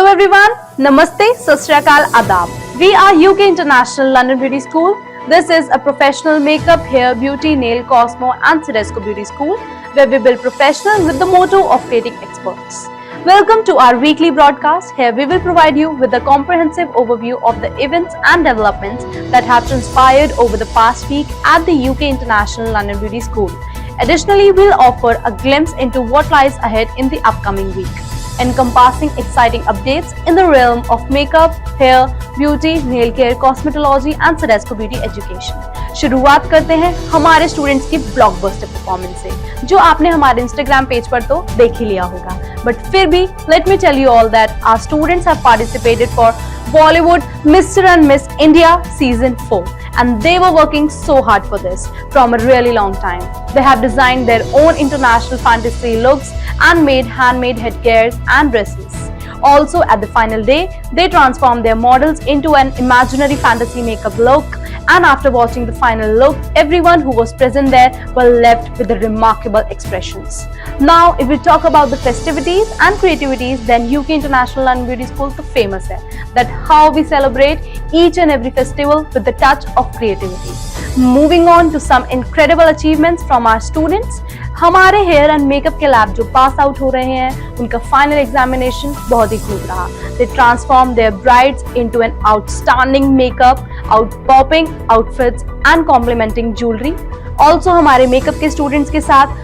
Hello everyone, Namaste, Sat Shri Akal, Adab. We are UK International London Beauty School. This is a professional makeup, hair, beauty, nail, Cosmo and Sedesco Beauty School where we build professionals with the motto of creating experts. Welcome to our weekly broadcast. Here we will provide you with a comprehensive overview of the events and developments that have transpired over the past week at the UK International London Beauty School. Additionally, we'll offer a glimpse into what lies ahead in the upcoming week, encompassing exciting updates in the realm of makeup, hair, beauty, nail care, cosmetology and Sedesco beauty education. शुरुआत करते हैं हमारे students की blockbuster performance से, जो आपने हमारे Instagram page पर तो देख ही लिया होगा, बट फिर भी let me tell you all that our students have participated for Bollywood Mr. and Miss India Season 4 and they were working so hard for this from a really long time. They have designed their own international fantasy looks and made handmade headgears and dresses. Also at the final day, they transformed their models into an imaginary fantasy makeup look, and after watching the final look, everyone who was present there were left with the remarkable expressions. Now, if we talk about the festivities and creativities, then UK International London Beauty School तो famous है that how we celebrate each and every festival with the touch of creativity. Moving on to some incredible achievements from our students. हमारे hair and makeup के lab जो pass out हो रहे हैं, उनका final examination बहुत ही खूब रहा. They transformed their brides into an outstanding makeup, out-popping outfits and complementing jewelry. Also हमारे मेकअप के स्टूडेंट्स के साथ